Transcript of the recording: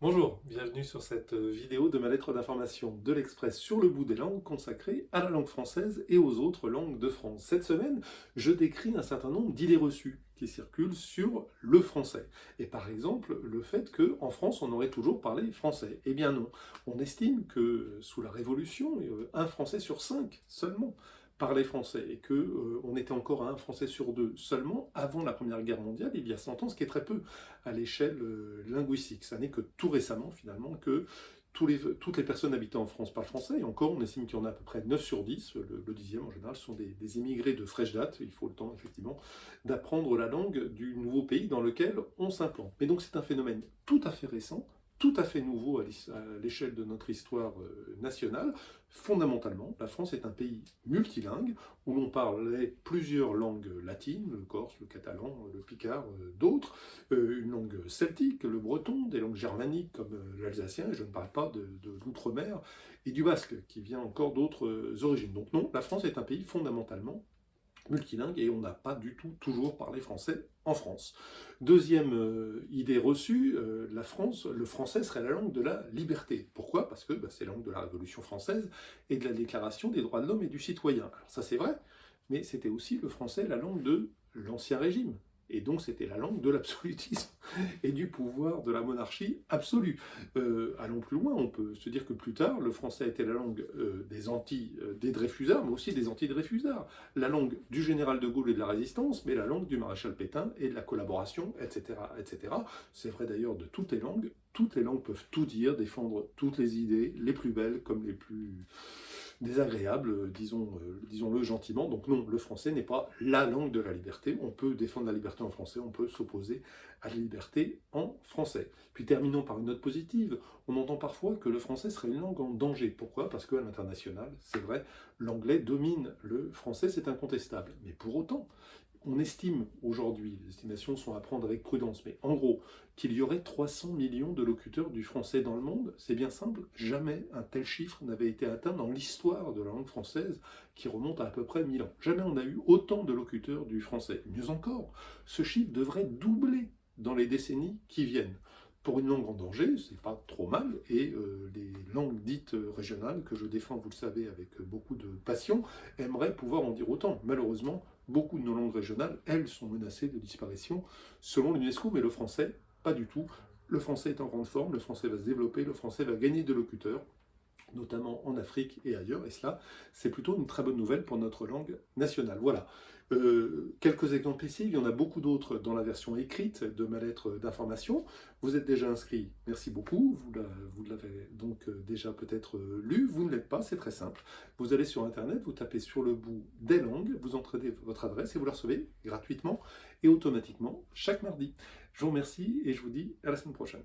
Bonjour, bienvenue sur cette vidéo de ma lettre d'information de l'Express sur le bout des langues consacrée à la langue française et aux autres langues de France. Cette semaine, je décris un certain nombre d'idées reçues qui circulent sur le français. Et par exemple, le fait qu'en France, on aurait toujours parlé français. Eh bien non, on estime que sous la Révolution, un Français sur 5 seulement parlait français et que on était encore à un Français sur 2 seulement avant la Première Guerre mondiale, il y a 100 ans, ce qui est très peu à l'échelle linguistique. Ça n'est que tout récemment, finalement, que toutes les personnes habitant en France parlent français, et encore, on estime qu'il y en a à peu près 9 sur 10, le dixième en général, sont des immigrés de fraîche date, il faut le temps, effectivement, d'apprendre la langue du nouveau pays dans lequel on s'implante. Mais donc c'est un phénomène tout à fait récent, tout à fait nouveau à l'échelle de notre histoire nationale. Fondamentalement, la France est un pays multilingue, où l'on parlait plusieurs langues latines, le corse, le catalan, le picard, d'autres, une langue celtique, le breton, des langues germaniques comme l'alsacien, et je ne parle pas de l'outre-mer, et du basque, qui vient encore d'autres origines. Donc non, la France est un pays fondamentalement multilingue et on n'a pas du tout toujours parlé français en France. Deuxième idée reçue, le français serait la langue de la liberté. Pourquoi? Parce que c'est la langue de la Révolution française et de la Déclaration des droits de l'homme et du citoyen. Alors ça c'est vrai, mais c'était aussi le français la langue de l'Ancien Régime. Et donc c'était la langue de l'absolutisme et du pouvoir de la monarchie absolue. Allons plus loin, on peut se dire que plus tard, le français était la langue des Dreyfusards, mais aussi des anti-Dreyfusards. La langue du général de Gaulle et de la résistance, mais la langue du maréchal Pétain et de la collaboration, etc. etc. C'est vrai d'ailleurs de toutes les langues. Toutes les langues peuvent tout dire, défendre toutes les idées, les plus belles comme les plus désagréables, disons-le gentiment. Donc non, le français n'est pas la langue de la liberté. On peut défendre la liberté en français, on peut s'opposer à la liberté en français. Puis terminons par une note positive. On entend parfois que le français serait une langue en danger. Pourquoi? Parce qu'à l'international, c'est vrai, l'anglais domine le français, c'est incontestable. Mais pour autant, on estime aujourd'hui, les estimations sont à prendre avec prudence, mais en gros, qu'il y aurait 300 millions de locuteurs du français dans le monde, c'est bien simple, jamais un tel chiffre n'avait été atteint dans l'histoire de la langue française qui remonte à peu près 1000 ans. Jamais on n'a eu autant de locuteurs du français. Mieux encore, ce chiffre devrait doubler dans les décennies qui viennent. Pour une langue en danger, c'est pas trop mal, et les langues dites régionales, que je défends, vous le savez, avec beaucoup de passion, aimeraient pouvoir en dire autant. Malheureusement, beaucoup de nos langues régionales, elles, sont menacées de disparition selon l'UNESCO, mais le français, pas du tout. Le français est en grande forme, le français va se développer, le français va gagner de locuteurs, notamment en Afrique et ailleurs, et cela, c'est plutôt une très bonne nouvelle pour notre langue nationale. Voilà. Quelques exemples ici, il y en a beaucoup d'autres dans la version écrite de ma lettre d'information. Vous êtes déjà inscrit, merci beaucoup, vous l'avez donc déjà peut-être lu, vous ne l'êtes pas, c'est très simple. Vous allez sur internet, vous tapez sur le bout des langues, vous entrez votre adresse et vous la recevez gratuitement et automatiquement chaque mardi. Je vous remercie et je vous dis à la semaine prochaine.